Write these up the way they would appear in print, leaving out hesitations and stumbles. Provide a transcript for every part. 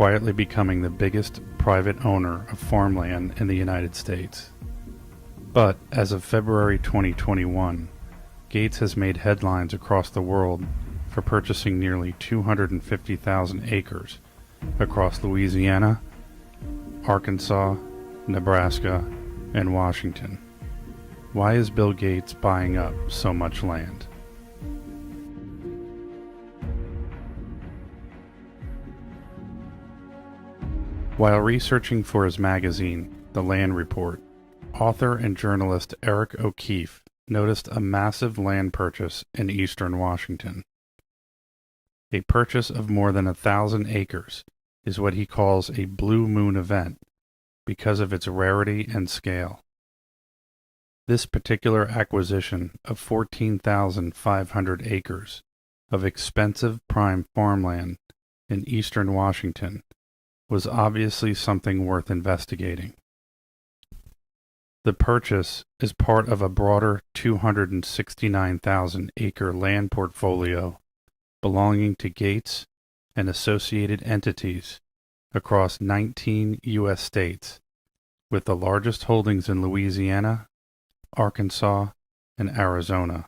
quietly becoming the biggest private owner of farmland in the United States. But as of February 2021, Gates has made headlines across the world for purchasing nearly 250,000 acres across Louisiana, Arkansas, Nebraska, and Washington. Why is Bill Gates buying up so much land? While researching for his magazine, The Land Report, author and journalist Eric O'Keefe noticed a massive land purchase in eastern Washington. A purchase of more than 1,000 acres is what he calls a blue moon event because of its rarity and scale. This particular acquisition of 14,500 acres of expensive prime farmland in eastern Washington was obviously something worth investigating. The purchase is part of a broader 269,000 acre land portfolio belonging to Gates and associated entities across 19 U.S. states, with the largest holdings in Louisiana, Arkansas, and Arizona.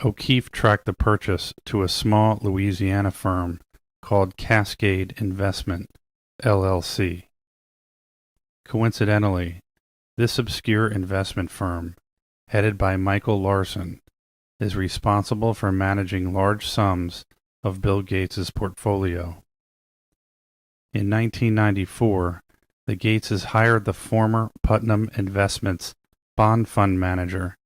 O'Keefe tracked the purchase to a small Louisiana firm called Cascade Investment, LLC. Coincidentally, this obscure investment firm, headed by Michael Larson, is responsible for managing large sums of Bill Gates's portfolio. In 1994, the Gateses hired the former Putnam Investments bond fund manager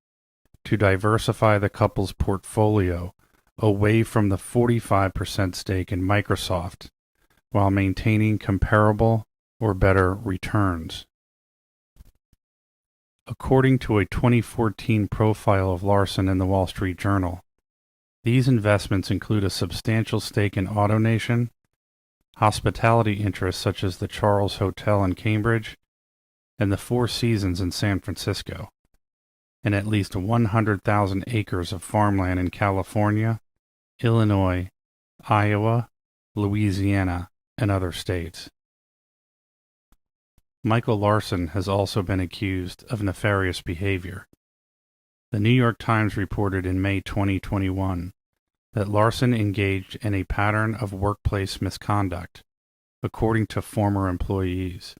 to diversify the couple's portfolio away from the 45% stake in Microsoft while maintaining comparable or better returns. According to a 2014 profile of Larson in the Wall Street Journal, these investments include a substantial stake in AutoNation, hospitality interests such as the Charles Hotel in Cambridge and the Four Seasons in San Francisco, and at least 100,000 acres of farmland in California, Illinois, Iowa, Louisiana, and other states. Michael Larson has also been accused of nefarious behavior. The New York Times reported in May 2021 that Larson engaged in a pattern of workplace misconduct, according to former employees.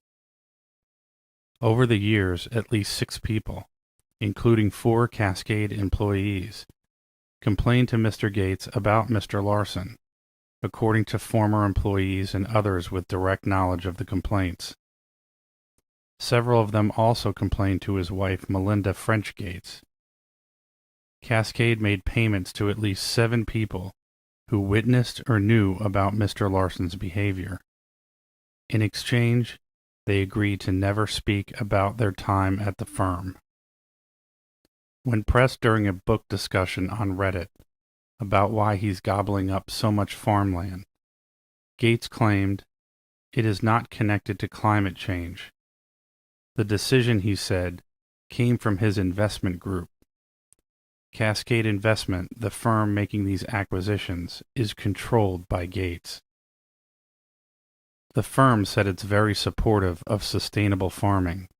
Over the years, at least 6 people, including 4 Cascade employees, complained to Mr. Gates about Mr. Larson, according to former employees and others with direct knowledge of the complaints. Several of them also complained to his wife, Melinda French Gates. Cascade made payments to at least 7 people who witnessed or knew about Mr. Larson's behavior. In exchange, they agreed to never speak about their time at the firm. When pressed during a book discussion on Reddit about why he's gobbling up so much farmland, Gates claimed, "It is not connected to climate change. The decision," he said, "came from his investment group. Cascade Investment, the firm making these acquisitions, is controlled by Gates." The firm said it's very supportive of sustainable farming.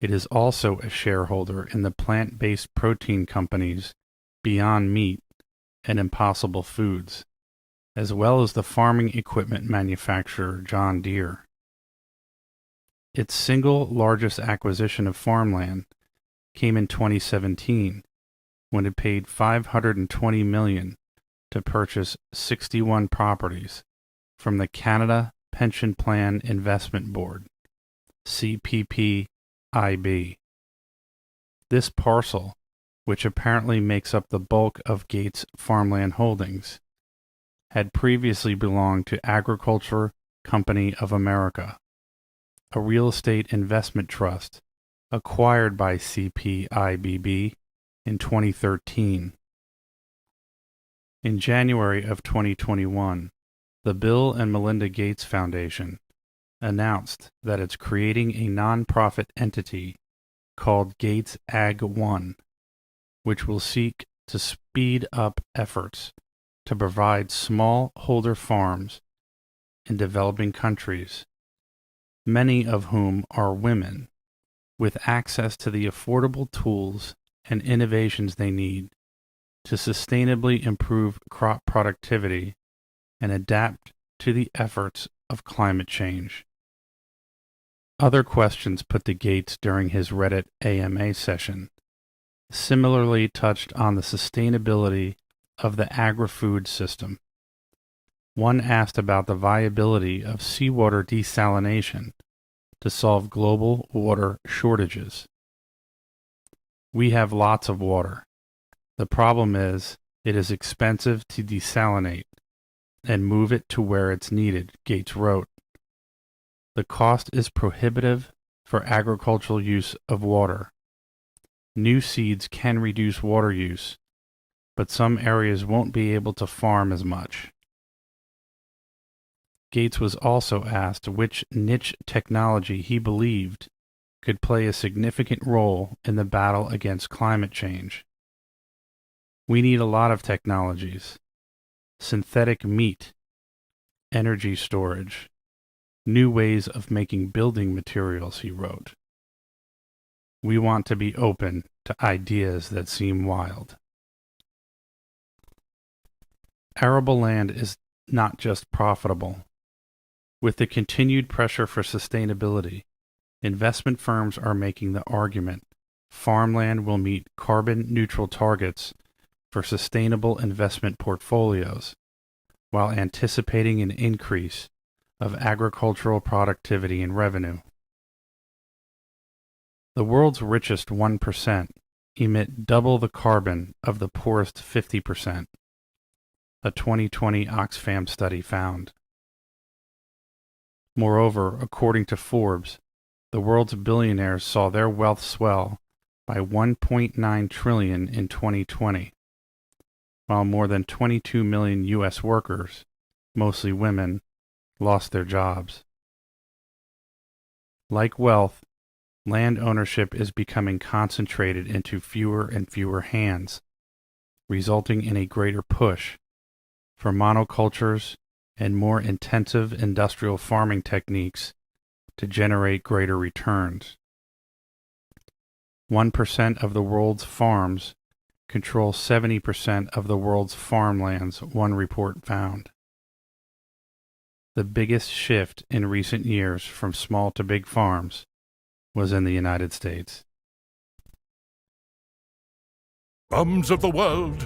It is also a shareholder in the plant-based protein companies Beyond Meat and Impossible Foods, as well as the farming equipment manufacturer John Deere. Its single largest acquisition of farmland came in 2017, when it paid $520 million to purchase 61 properties from the Canada Pension Plan Investment Board, CPPIB. This parcel, which apparently makes up the bulk of Gates' farmland holdings, had previously belonged to Agriculture Company of America, a real estate investment trust acquired by CPIBB in 2013. In January of 2021, the Bill and Melinda Gates Foundation announced that it's creating a nonprofit entity called Gates Ag One, which will seek to speed up efforts to provide smallholder farms in developing countries, many of whom are women, with access to the affordable tools and innovations they need to sustainably improve crop productivity and adapt to the efforts of climate change. Other questions put to Gates during his Reddit AMA session similarly touched on the sustainability of the agri-food system. One asked about the viability of seawater desalination to solve global water shortages. We have lots of water. The problem is, it is expensive to desalinate and move it to where it's needed, Gates wrote. The cost is prohibitive for agricultural use of water. New seeds can reduce water use, but some areas won't be able to farm as much. Gates was also asked which niche technology he believed could play a significant role in the battle against climate change. We need a lot of technologies: synthetic meat, energy storage, new ways of making building materials, he wrote. We want to be open to ideas that seem wild. Arable land is not just profitable. With the continued pressure for sustainability, investment firms are making the argument farmland will meet carbon-neutral targets for sustainable investment portfolios, while anticipating an increase of agricultural productivity and revenue. The world's richest 1% emit double the carbon of the poorest 50%, a 2020 Oxfam study found. Moreover, according to Forbes, the world's billionaires saw their wealth swell by $1.9 trillion in 2020, while more than 22 million U.S. workers, mostly women, lost their jobs. Like wealth, land ownership is becoming concentrated into fewer and fewer hands, resulting in a greater push for monocultures and more intensive industrial farming techniques to generate greater returns. 1% of the world's farms control 70% of the world's farmlands, one report found. The biggest shift in recent years from small to big farms was in the United States. Bums of the world.